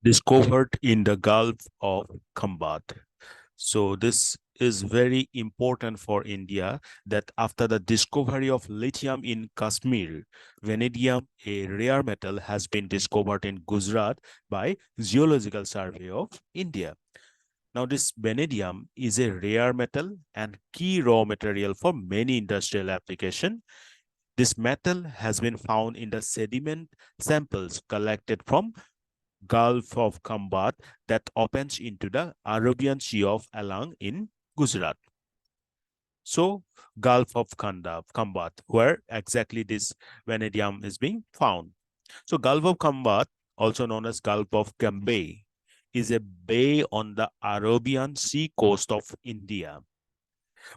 discovered in the Gulf of Khambhat. So this is very important for India that after the discovery of lithium in Kashmir, vanadium, a rare metal, has been discovered in Gujarat by Geological Survey of India. Now, this vanadium is a rare metal and key raw material for many industrial applications. This metal has been found in the sediment samples collected from Gulf of Khambhat that opens into the Arabian Sea of Alang in Gujarat. So, Gulf of Khambhat, where exactly this vanadium is being found. So, Gulf of Khambhat, also known as Gulf of Cambay, is a bay on the Arabian Sea coast of India,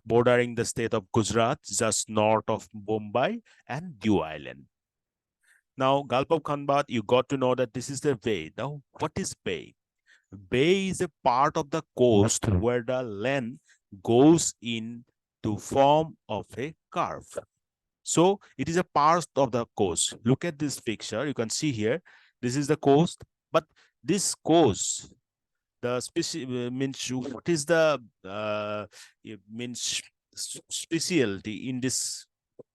bordering the state of Gujarat just north of Mumbai and Dew Island. Now, Gulf of Khambhat, you got to know that this is the bay. Now, what is bay? Bay is a part of the coast where the land goes in to form of a curve. So it is a part of the coast. Look at this picture. You can see here, this is the coast, but this coast, the species means what is the means specialty in this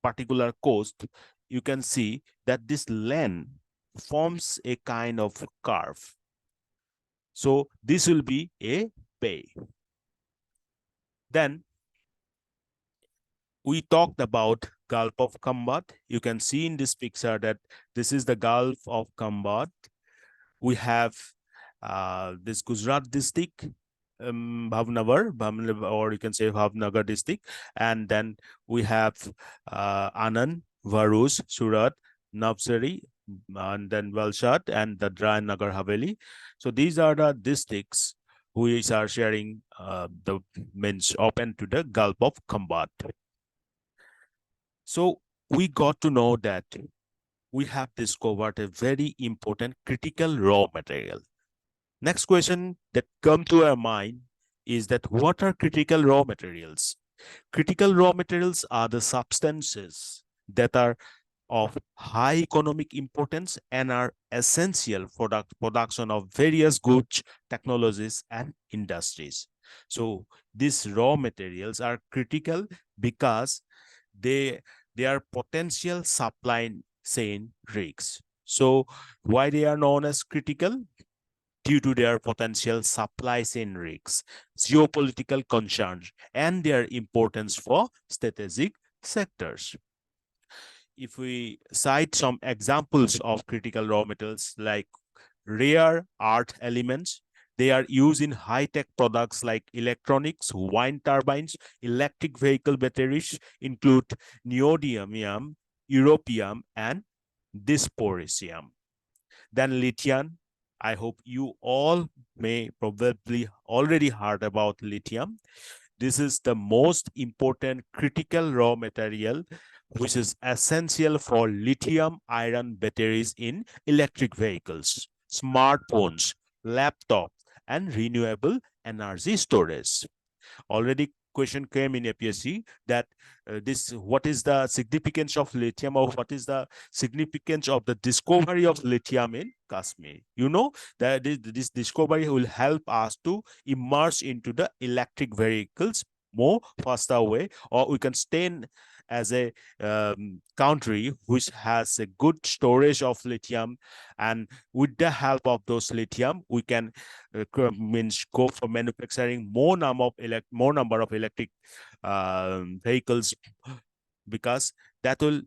particular coast. You can see that this land forms a kind of curve. So this will be a bay. Then we talked about Gulf of Khambhat. You can see in this picture that this is the Gulf of Khambhat. We have this Gujarat district, Bhavnagar, or you can say Bhavnagar district. And then we have Anand, Varuj, Surat, Navsari, and then Valsad, and the Dadra and Nagar Haveli. So these are the districts which are sharing the means open to the Gulf of Khambhat. So we got to know that we have discovered a very important critical raw material. Next question that come to our mind is that what are critical raw materials? Critical raw materials are the substances that are of high economic importance and are essential for the production of various goods, technologies, and industries. So these raw materials are critical because they they are potential supply chain risks. So why they are known as critical? Due to their potential supply chain risks, geopolitical concerns, and their importance for strategic sectors. If we cite some examples of critical raw materials like rare earth elements, they are used in high-tech products like electronics, wind turbines, electric vehicle batteries, include neodymium, europium, and dysprosium. Then lithium. I hope you all may probably already heard about lithium. This is the most important critical raw material which is essential for lithium ion batteries in electric vehicles, smartphones, laptops, and renewable energy storage. Already question came in APSC that this what is the significance of lithium, or what is the significance of the discovery of lithium in Kashmir. You know that this discovery will help us to immerse into the electric vehicles more faster way, or we can stay in as a country which has a good storage of lithium, and with the help of those lithium we can means go for manufacturing more number of electric vehicles, because that will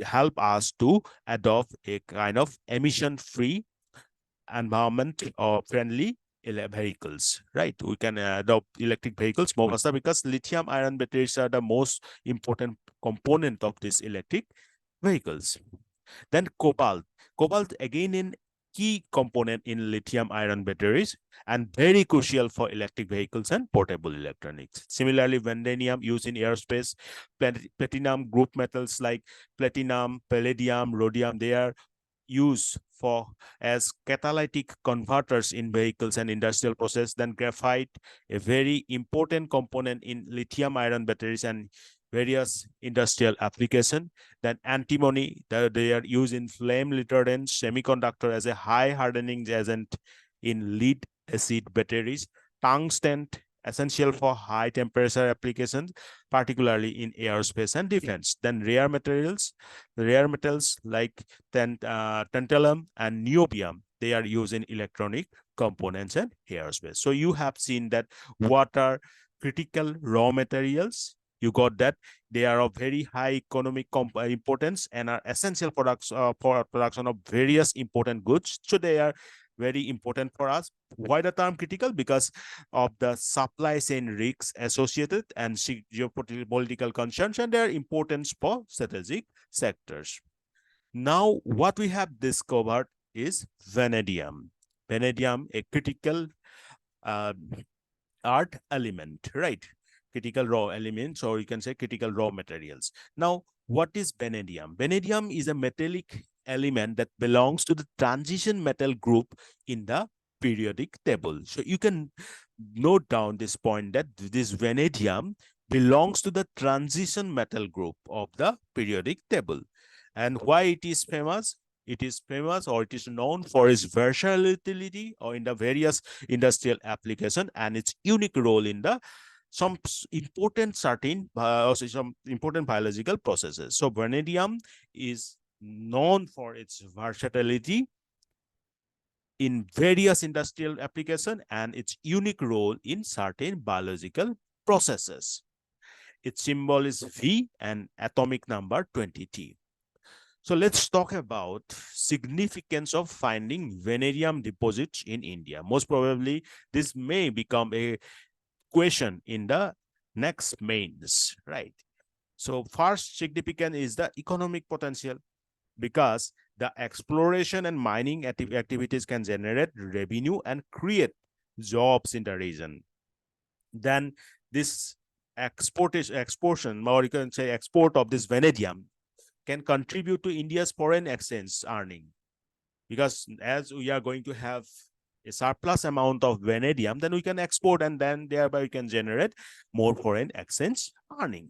help us to adopt a kind of emission-free environment or friendly vehicles, right? We can adopt electric vehicles more faster because lithium ion batteries are the most important component of these electric vehicles. Then cobalt. Cobalt again in key component in lithium ion batteries and very crucial for electric vehicles and portable electronics. Similarly, vanadium used in aerospace, platinum group metals like platinum, palladium, rhodium, they are used for as catalytic converters in vehicles and industrial process. Then graphite, a very important component in lithium ion batteries and various industrial application. Then antimony, they are used in flame retardant semiconductor as a high hardening agent in lead acid batteries. Tungsten, essential for high temperature applications, particularly in aerospace and defense. Then rare metals like tantalum and niobium, they are used in electronic components and aerospace. So you have seen that what are critical raw materials. You got that they are of very high economic importance and are essential products for production of various important goods. So they are very important for us. Why the term critical? Because of the supply chain risks associated and geopolitical concerns and their importance for strategic sectors. Now, what we have discovered is vanadium. Vanadium, a critical uh, art element, right? Critical raw elements, or you can say critical raw materials. Now, what is vanadium? Vanadium is a metallic element that belongs to the transition metal group in the periodic table. So you can note down this point that this vanadium belongs to the transition metal group of the periodic table. And why it is famous? It is famous, or it is known for its versatility or in the various industrial application and its unique role in the some important biological processes. So vanadium is known for its versatility in various industrial application and its unique role in certain biological processes. Its symbol is V and atomic number 20T. So let's talk about significance of finding vanadium deposits in India. Most probably, this may become a question in the next mains, right? So first significant is the economic potential, because the exploration and mining activities can generate revenue and create jobs in the region. Then this exportation, or you can say export of this vanadium, can contribute to India's foreign exchange earning, because as we are going to have a surplus amount of vanadium, then we can export and then thereby we can generate more foreign exchange earning.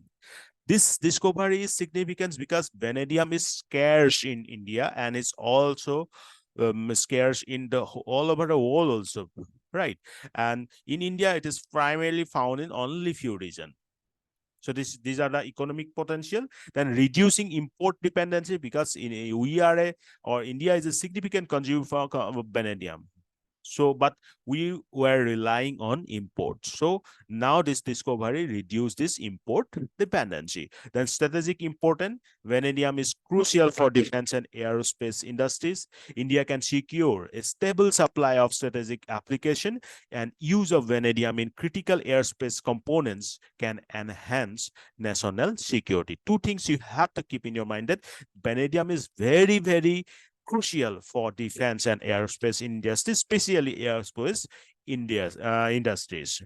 This discovery is significant because vanadium is scarce in India and it's also scarce in the all over the world also, right? And in India, it is primarily found in only few regions. So these are the economic potential. Then reducing import dependency, because we are or India is a significant consumer of vanadium. So, but we were relying on imports. So now this discovery reduced this import dependency. Then strategic important, vanadium is crucial for defense and aerospace industries. India can secure a stable supply of strategic application, and use of vanadium in critical aerospace components can enhance national security. Two things you have to keep in your mind: that vanadium is very, very crucial for defense and aerospace industries, especially aerospace industries,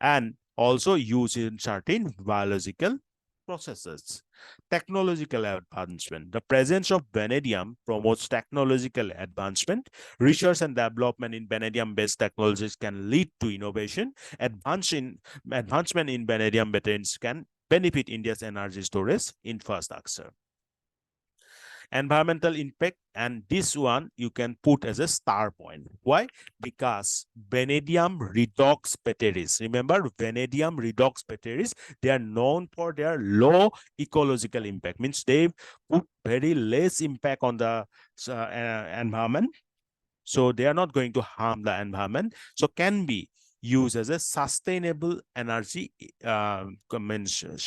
and also used in certain biological processes. Technological advancement. The presence of vanadium promotes technological advancement. Research and development in vanadium-based technologies can lead to innovation. Advancement in vanadium batteries can benefit India's energy storage infrastructure. Environmental impact, and this one you can put as a star point. Why? Because vanadium redox batteries, remember vanadium redox batteries, they are known for their low ecological impact, means they put very less impact on the environment, so they are not going to harm the environment, so can be used as a sustainable energy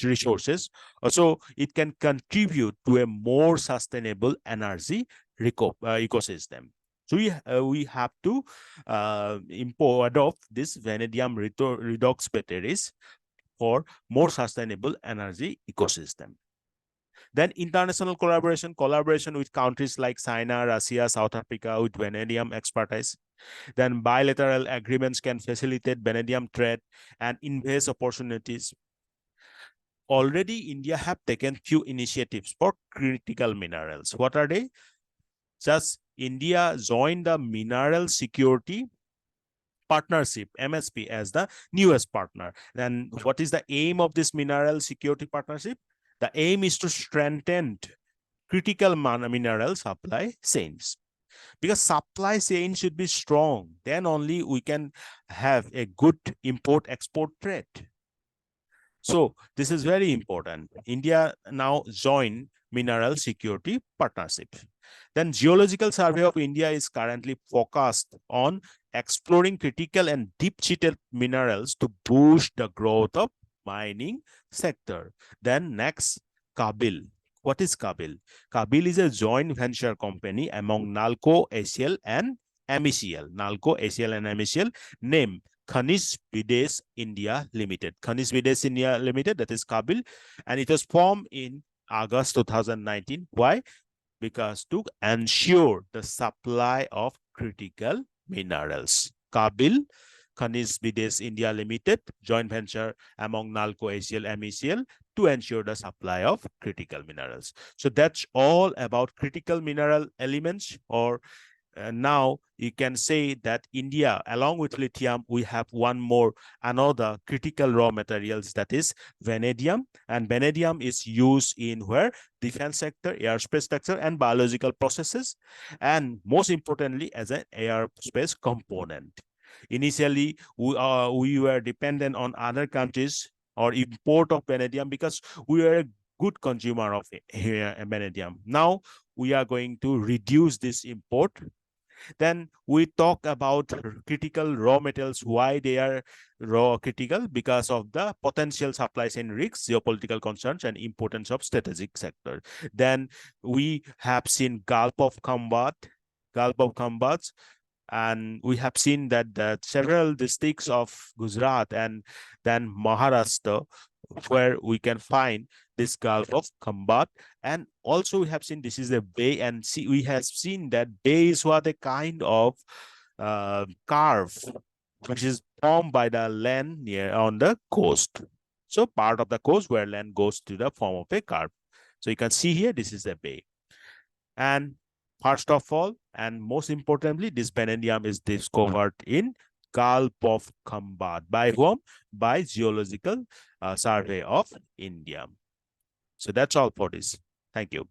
resources. Also, it can contribute to a more sustainable energy ecosystem. So we have to adopt this vanadium redox batteries for more sustainable energy ecosystem. Then international collaboration with countries like China, Russia, South Africa with vanadium expertise. Then bilateral agreements can facilitate vanadium trade and invest opportunities. Already, India have taken few initiatives for critical minerals. What are they? Just India joined the Mineral Security partnership, MSP, as the newest partner. Then what is the aim of this mineral security partnership? The aim is to strengthen critical mineral supply chains, because supply chain should be strong. Then only we can have a good import-export trade. So this is very important. India now joined Mineral Security Partnership. Then Geological Survey of India is currently focused on exploring critical and deep-seated minerals to boost the growth of mining sector. Then next, Kabil. What is Kabil? Kabil is a joint venture company among NALCO, ACL, and MECL. NALCO, ACL, and MECL, named Khanish Videsh India Limited. Khanish Videsh India Limited, that is Kabil, and it was formed in August 2019. Why? Because to ensure the supply of critical minerals. Kabil, Khanish Videsh India Limited, joint venture among NALCO, ACL, MECL, to ensure the supply of critical minerals. So that's all about critical mineral elements, or now you can say that India, along with lithium, we have another critical raw materials, that is vanadium. And vanadium is used in where? Defense sector, aerospace sector, and biological processes. And most importantly, as an aerospace component. Initially, we were dependent on other countries or import of vanadium because we were a good consumer of vanadium. Now we are going to reduce this import. Then we talk about critical raw materials, why they are raw critical, because of the potential supply chain risks, geopolitical concerns, and importance of strategic sector. Then we have seen Gulf of Khambhat, and we have seen that several districts of Gujarat and then Maharashtra, where we can find this Gulf of Khambhat. And also we have seen this is a bay, and we have seen that bays were the kind of curve which is formed by the land near on the coast. So part of the coast where land goes to the form of a curve. So you can see here, this is a bay. And first of all, and most importantly, this vanadium is discovered in Gulf of Khambhat. By whom? By Geological Survey of India. So that's all for this. Thank you.